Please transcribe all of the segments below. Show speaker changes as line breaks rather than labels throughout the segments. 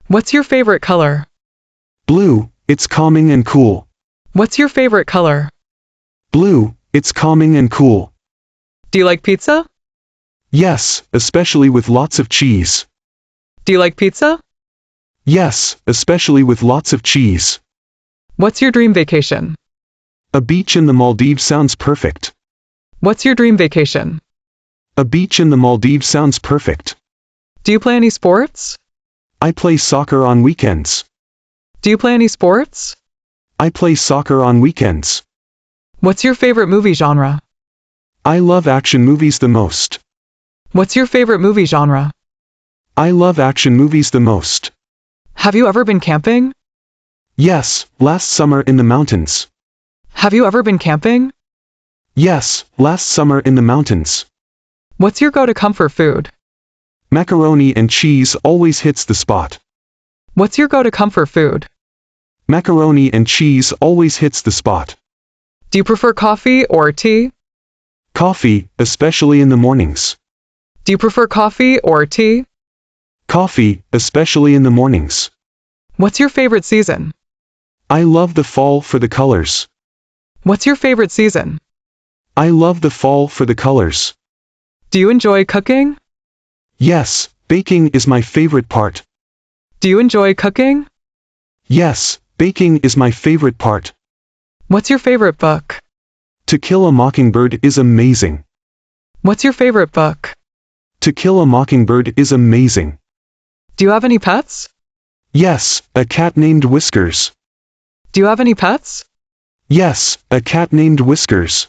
What's your favorite color?
Blue, it's calming and cool.
What's your favorite color?
Blue, it's calming and cool.
Do you like pizza?
Yes, especially with lots of cheese.
Do you like pizza?
Yes, especially with lots of cheese.
What's your dream vacation?
A beach in the Maldives sounds perfect.
What's your dream vacation?
A beach in the Maldives sounds perfect.
Do you play any sports?
I play soccer on weekends.
Do you play any sports?
I play soccer on weekends.
What's your favorite movie genre?
I love action movies the most.
What's your favorite movie genre?
I love action movies the most.
Have you ever been camping?
Yes, last summer in the mountains.
Have you ever been camping?
Yes, last summer in the mountains.
What's your go-to comfort food?
Macaroni and cheese always hits the spot.
What's your go-to comfort food?
Macaroni and cheese always hits the spot.
Do you prefer coffee or tea?
Coffee, especially in the mornings.
Do you prefer coffee or tea?
Coffee, especially in the mornings.
What's your favorite season?
I love the fall for the colors.
What's your favorite season?
I love the fall for the colors.
Do you enjoy cooking?
Yes, baking is my favorite part.
Do you enjoy cooking?
Yes, baking is my favorite part.
What's your favorite book?
To Kill a Mockingbird is amazing.
What's your favorite book?
To Kill a Mockingbird is amazing.
Do you have any pets?
Yes, a cat named Whiskers.
Do you have any pets?
Yes, a cat named Whiskers.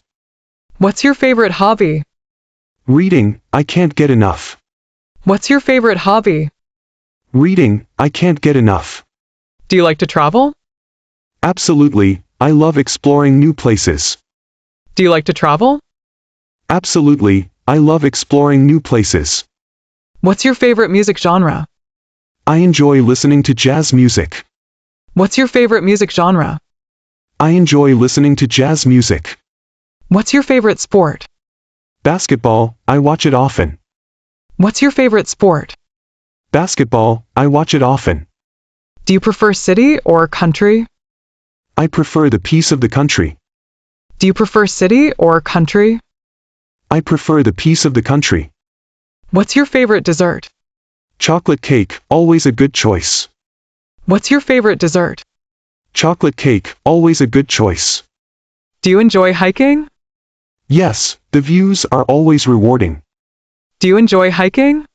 What's your favorite hobby?
Reading, I can't get enough.
What's your favorite hobby?
Reading, I can't get enough.
Do you like to travel?
Absolutely, I love exploring new places.
Do you like to travel?
Absolutely, I love exploring new places.
What's your favorite music genre?
I enjoy listening to jazz music.
What's your favorite music genre?
I enjoy listening to jazz music.
What's your favorite sport?
Basketball, I watch it often.
What's your favorite sport?
Basketball, I watch it often.
Do you prefer city or country?
I prefer the peace of the country.
Do you prefer city or country?
I prefer the peace of the country.
What's your favorite dessert?
Chocolate cake, always a good choice.
What's your favorite dessert?
Chocolate cake, always a good choice.
Do you enjoy hiking?
Yes, the views are always rewarding.
Do you enjoy hiking?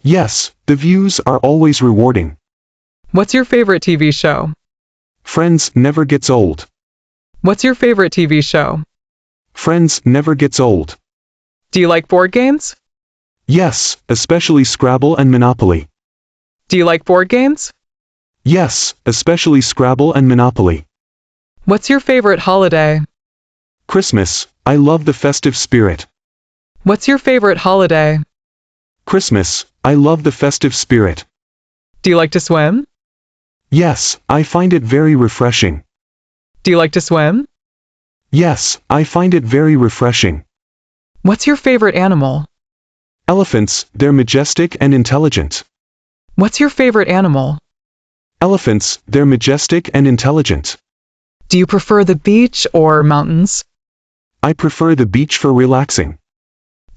Yes, the views are always rewarding.
What's your favorite TV show?
Friends never gets old.
What's your favorite TV show?
Friends never gets old.
Do you like board games?
Yes, especially Scrabble and Monopoly.
Do you like board games?
Yes, especially Scrabble and Monopoly.
What's your favorite holiday?
Christmas, I love the festive spirit.
What's your favorite holiday?
Christmas, I love the festive spirit.
Do you like to swim?
Yes, I find it very refreshing.
Do you like to swim?
Yes, I find it very refreshing.
What's your favorite animal?
Elephants, they're majestic and intelligent.
What's your favorite animal?
Elephants, they're majestic and intelligent.
Do you prefer the beach or mountains?
I prefer the beach for relaxing.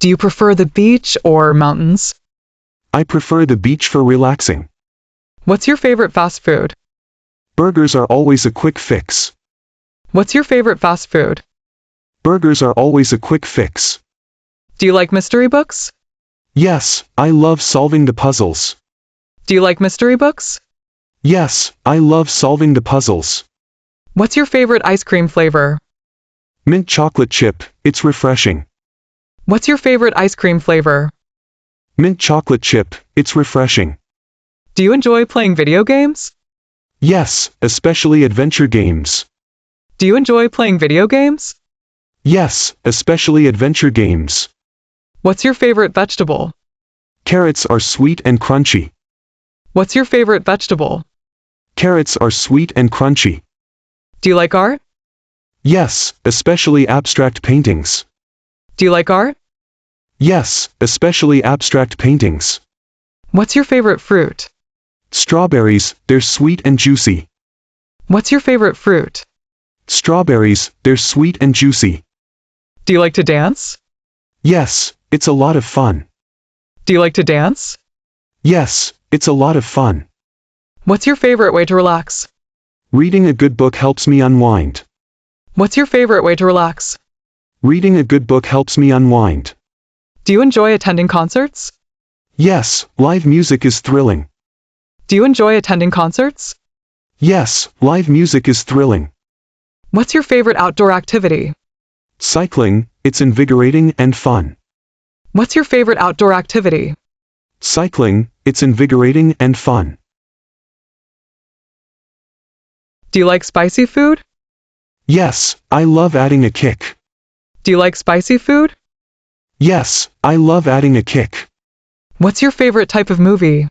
Do you prefer the beach or mountains?
I prefer the beach for relaxing.
What's your favorite fast food?
Burgers are always a quick fix.
What's your favorite fast food?
Burgers are always a quick fix.
Do you like mystery books?
Yes, I love solving the puzzles.
Do you like mystery books?
Yes, I love solving the puzzles.
What's your favorite ice cream flavor?
Mint chocolate chip, it's refreshing.
What's your favorite ice cream flavor?
Mint chocolate chip, it's refreshing.
Do you enjoy playing video games?
Yes, especially adventure games.
Do you enjoy playing video games?
Yes, especially adventure games.
What's your favorite vegetable?
Carrots are sweet and crunchy.
What's your favorite vegetable?
Carrots are sweet and crunchy.
Do you like art?
Yes, especially abstract paintings.
Do you like art?
Yes, especially abstract paintings.
What's your favorite fruit?
Strawberries, they're sweet and juicy.
What's your favorite fruit?
Strawberries, they're sweet and juicy.
Do you like to dance?
Yes, it's a lot of fun.
Do you like to dance?
Yes, it's a lot of fun.
What's your favorite way to relax?
Reading a good book helps me unwind.
What's your favorite way to relax?
Reading a good book helps me unwind.
Do you enjoy attending concerts?
Yes, live music is thrilling.
Do you enjoy attending concerts?
Yes, live music is thrilling.
What's your favorite outdoor activity?
Cycling, it's invigorating and fun.
What's your favorite outdoor activity?
Cycling, it's invigorating and fun.
Do you like spicy food?
Yes, I love adding a kick.
Do you like spicy food?
Yes, I love adding a kick.
What's your favorite type of movie?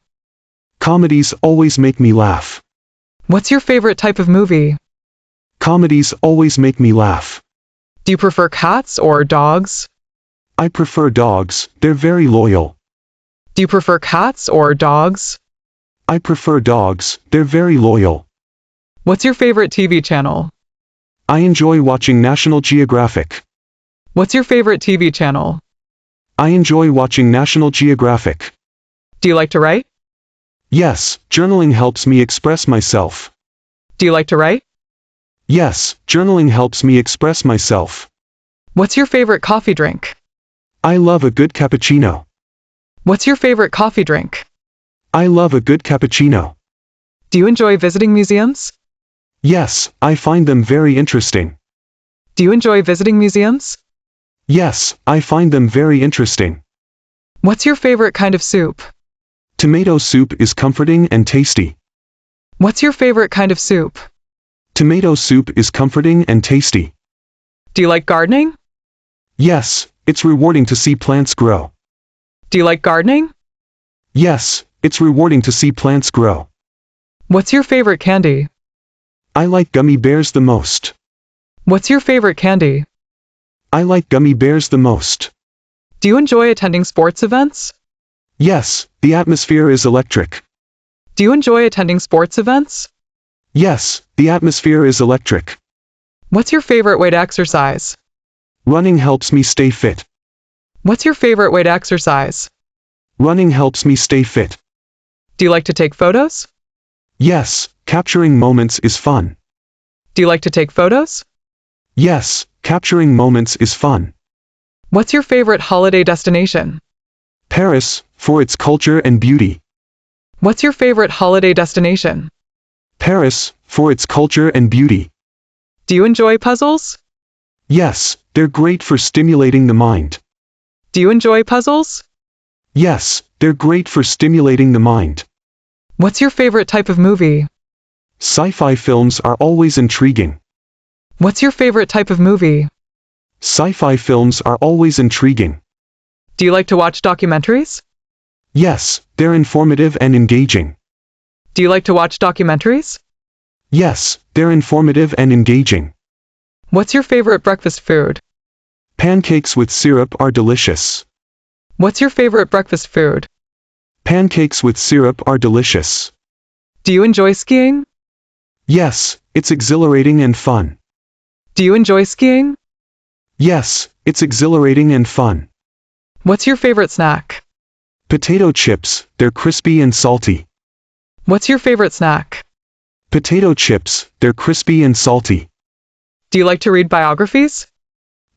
Comedies always make me laugh.
What's your favorite type of movie?
Comedies always make me laugh.
Do you prefer cats or dogs?
I prefer dogs, they're very loyal.
Do you prefer cats or dogs?
I prefer dogs, they're very loyal.
What's your favorite TV channel?
I enjoy watching National Geographic.
What's your favorite TV channel?
I enjoy watching National Geographic.
Do you like to write?
Yes, journaling helps me express myself.
Do you like to write?
Yes, journaling helps me express myself.
What's your favorite coffee drink?
I love a good cappuccino.
What's your favorite coffee drink?
I love a good cappuccino.
Do you enjoy visiting museums?
Yes, I find them very interesting.
Do you enjoy visiting museums?
Yes, I find them very interesting.
What's your favorite kind of soup?
Tomato soup is comforting and tasty.
What's your favorite kind of soup?
Tomato soup is comforting and tasty.
Do you like gardening?
Yes, it's rewarding to see plants grow.
Do you like gardening?
Yes, it's rewarding to see plants grow.
What's your favorite candy?
I like gummy bears the most.
What's your favorite candy?
I like gummy bears the most.
Do you enjoy attending sports events?
Yes, the atmosphere is electric.
Do you enjoy attending sports events?
Yes, the atmosphere is electric.
What's your favorite way to exercise?
Running helps me stay fit.
What's your favorite way to exercise?
Running helps me stay fit.
Do you like to take photos?
Yes, capturing moments is fun.
Do you like to take photos?
Yes, capturing moments is fun.
What's your favorite holiday destination?
Paris, for its culture and beauty.
What's your favorite holiday destination?
Paris, for its culture and beauty.
Do you enjoy puzzles?
Yes, they're great for stimulating the mind.
Do you enjoy puzzles?
Yes, they're great for stimulating the mind.
What's your favorite type of movie?
Sci-fi films are always intriguing.
What's your favorite type of movie?
Sci-fi films are always intriguing.
Do you like to watch documentaries?
Yes, they're informative and engaging.
Do you like to watch documentaries?
Yes, they're informative and engaging.
What's your favorite breakfast food?
Pancakes with syrup are delicious.
What's your favorite breakfast food?
Pancakes with syrup are delicious.
Do you enjoy skiing?
Yes, it's exhilarating and fun.
Do you enjoy skiing?
Yes, it's exhilarating and fun.
What's your favorite snack?
Potato chips, they're crispy and salty.
What's your favorite snack?
Potato chips, they're crispy and salty.
Do you like to read biographies?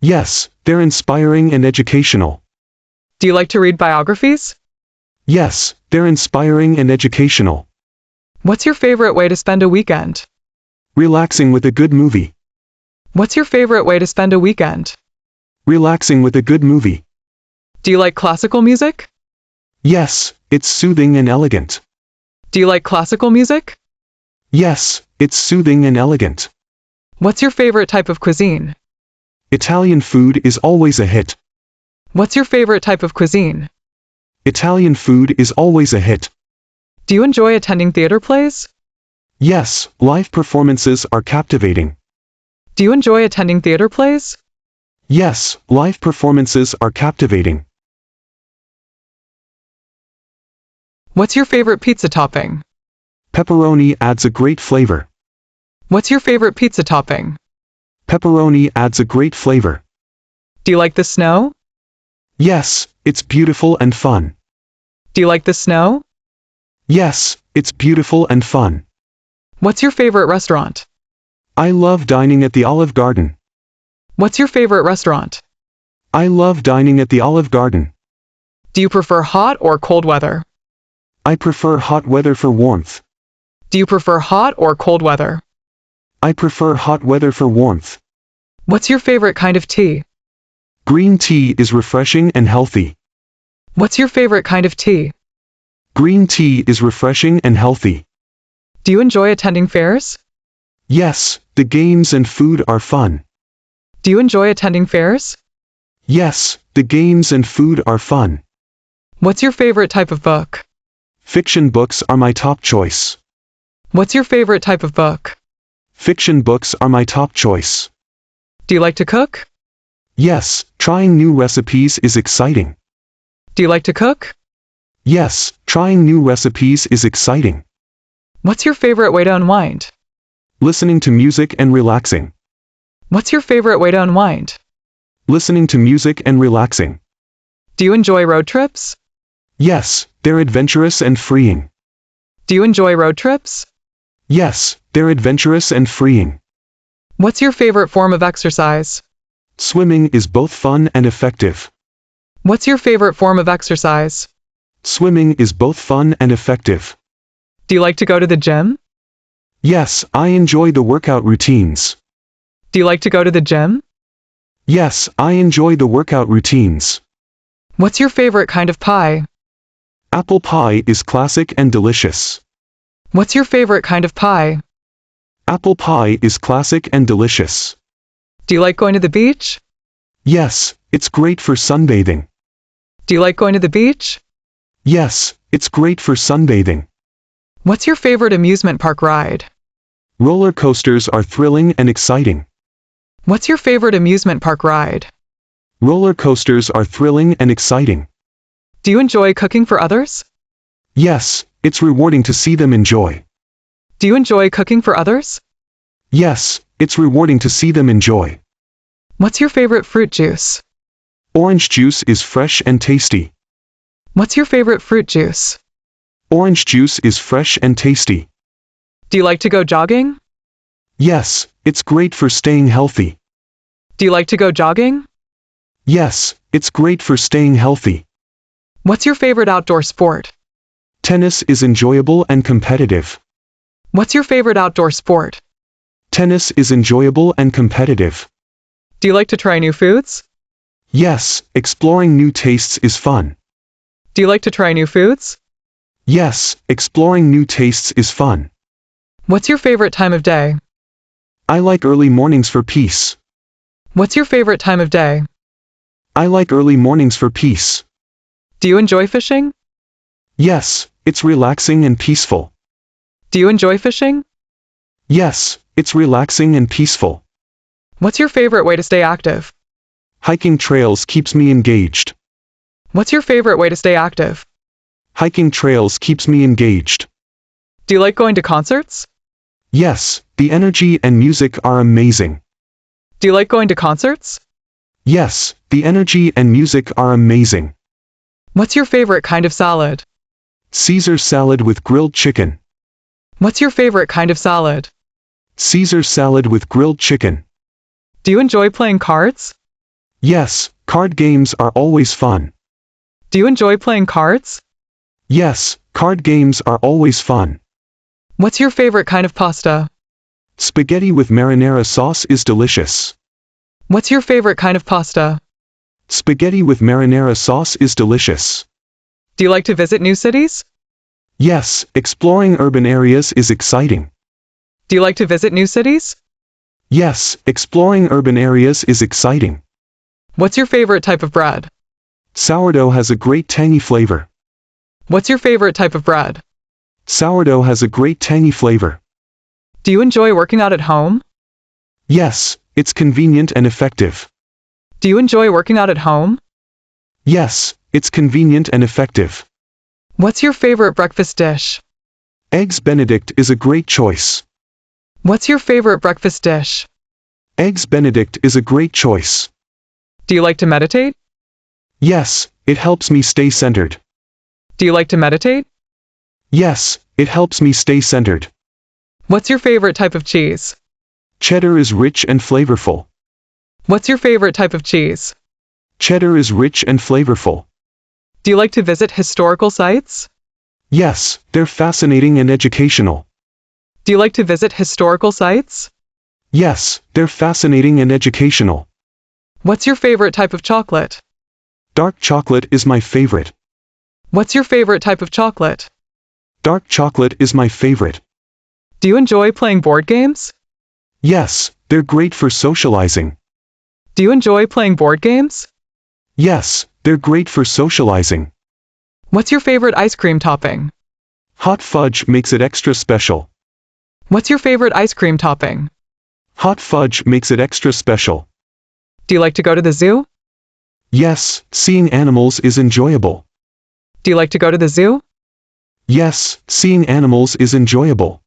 Yes, they're inspiring and educational.
Do you like to read biographies?
Yes, they're inspiring and educational.
What's your favorite way to spend a weekend?
Relaxing with a good movie.
What's your favorite way to spend a weekend?
Relaxing with a good movie.
Do you like classical music?
Yes, it's soothing and elegant.
Do you like classical music?
Yes, it's soothing and elegant.
What's your favorite type of cuisine?
Italian food is always a hit.
What's your favorite type of cuisine?
Italian food is always a hit.
Do you enjoy attending theater plays?
Yes, live performances are captivating.
Do you enjoy attending theater plays?
Yes, live performances are captivating.
What's your favorite pizza topping?
Pepperoni adds a great flavor.
What's your favorite pizza topping?
Pepperoni adds a great flavor.
Do you like the snow?
Yes, it's beautiful and fun.
Do you like the snow?
Yes, it's beautiful and fun.
What's your favorite restaurant?
I love dining at the Olive Garden.
What's your favorite restaurant?
I love dining at the Olive Garden.
Do you prefer hot or cold weather?
I prefer hot weather for warmth.
Do you prefer hot or cold weather?
I prefer hot weather for warmth.
What's your favorite kind of tea?
Green tea is refreshing and healthy.
What's your favorite kind of tea?
Green tea is refreshing and healthy.
Do you enjoy attending fairs?
Yes, the games and food are fun.
Do you enjoy attending fairs?
Yes, the games and food are fun.
What's your favorite type of book?
Fiction books are my top choice.
What's your favorite type of book?
Fiction books are my top choice.
Do you like to cook?
Yes, trying new recipes is exciting.
Do you like to cook?
Yes, trying new recipes is exciting.
What's your favorite way to unwind?
Listening to music and relaxing.
What's your favorite way to unwind?
Listening to music and relaxing.
Do you enjoy road trips?
Yes, they're adventurous and freeing.
Do you enjoy road trips?
Yes, they're adventurous and freeing.
What's your favorite form of exercise?
Swimming is both fun and effective.
What's your favorite form of exercise?
Swimming is both fun and effective.
Do you like to go to the gym?
Yes, I enjoy the workout routines.
Do you like to go to the gym?
Yes, I enjoy the workout routines.
What's your favorite kind of pie?
Apple pie is classic and delicious.
What's your favorite kind of pie?
Apple pie is classic and delicious.
Do you like going to the beach?
Yes, it's great for sunbathing.
Do you like going to the beach?
Yes, it's great for sunbathing.
What's your favorite amusement park ride?
Roller coasters are thrilling and exciting.
What's your favorite amusement park ride?
Roller coasters are thrilling and exciting.
Do you enjoy cooking for others?
Yes, it's rewarding to see them enjoy.
Do you enjoy cooking for others?
Yes, it's rewarding to see them enjoy.
What's your favorite fruit juice?
Orange juice is fresh and tasty.
What's your favorite fruit juice?
Orange juice is fresh and tasty.
Do you like to go jogging?
Yes, it's great for staying healthy.
Do you like to go jogging?
Yes, it's great for staying healthy.
What's your favorite outdoor sport?
Tennis is enjoyable and competitive.
What's your favorite outdoor sport?
Tennis is enjoyable and competitive.
Do you like to try new foods?
Yes, exploring new tastes is fun.
Do you like to try new foods?
Yes, exploring new tastes is fun.
What's your favorite time of day?
I like early mornings for peace.
What's your favorite time of day?
I like early mornings for peace.
Do you enjoy fishing?
Yes, it's relaxing and peaceful.
Do you enjoy fishing?
Yes, it's relaxing and peaceful.
What's your favorite way to stay active?
Hiking trails keeps me engaged.
What's your favorite way to stay active?
Hiking trails keeps me engaged.
Do you like going to concerts?
Yes, the energy and music are amazing.
Do you like going to concerts?
Yes, the energy and music are amazing.
What's your favorite kind of salad?
Caesar salad with grilled chicken.
What's your favorite kind of salad?
Caesar salad with grilled chicken.
Do you enjoy playing cards?
Yes, card games are always fun.
Do you enjoy playing cards?
Yes, card games are always fun.
What's your favorite kind of pasta?
Spaghetti with marinara sauce is delicious.
What's your favorite kind of pasta?
Spaghetti with marinara sauce is delicious.
Do you like to visit new cities?
Yes, exploring urban areas is exciting.
Do you like to visit new cities?
Yes, exploring urban areas is exciting.
What's your favorite type of bread?
Sourdough has a great tangy flavor.
What's your favorite type of bread?
Sourdough has a great tangy flavor.
Do you enjoy working out at home?
Yes, it's convenient and effective.
Do you enjoy working out at home?
Yes, it's convenient and effective.
What's your favorite breakfast dish?
Eggs Benedict is a great choice.
What's your favorite breakfast dish?
Eggs Benedict is a great choice.
Do you like to meditate?
Yes, it helps me stay centered.
Do you like to meditate?
Yes, it helps me stay centered.
What's your favorite type of cheese?
Cheddar is rich and flavorful.
What's your favorite type of cheese?
Cheddar is rich and flavorful.
Do you like to visit historical sites?
Yes, they're fascinating and educational.
Do you like to visit historical sites?
Yes, they're fascinating and educational.
What's your favorite type of chocolate?
Dark chocolate is my favorite.
What's your favorite type of chocolate?
Dark chocolate is my favorite.
Do you enjoy playing board games?
Yes, they're great for socializing.
Do you enjoy playing board games?
Yes, they're great for socializing.
What's your favorite ice cream topping?
Hot fudge makes it extra special.
What's your favorite ice cream topping?
Hot fudge makes it extra special.
Do you like to go to the zoo?
Yes, seeing animals is enjoyable.
Do you like to go to the zoo?
Yes, seeing animals is enjoyable.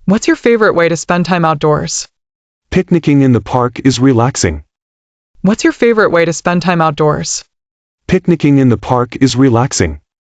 What's your favorite way to spend time outdoors?
Picnicking in the park is relaxing.
What's your favorite way to spend time outdoors?
Picnicking in the park is relaxing.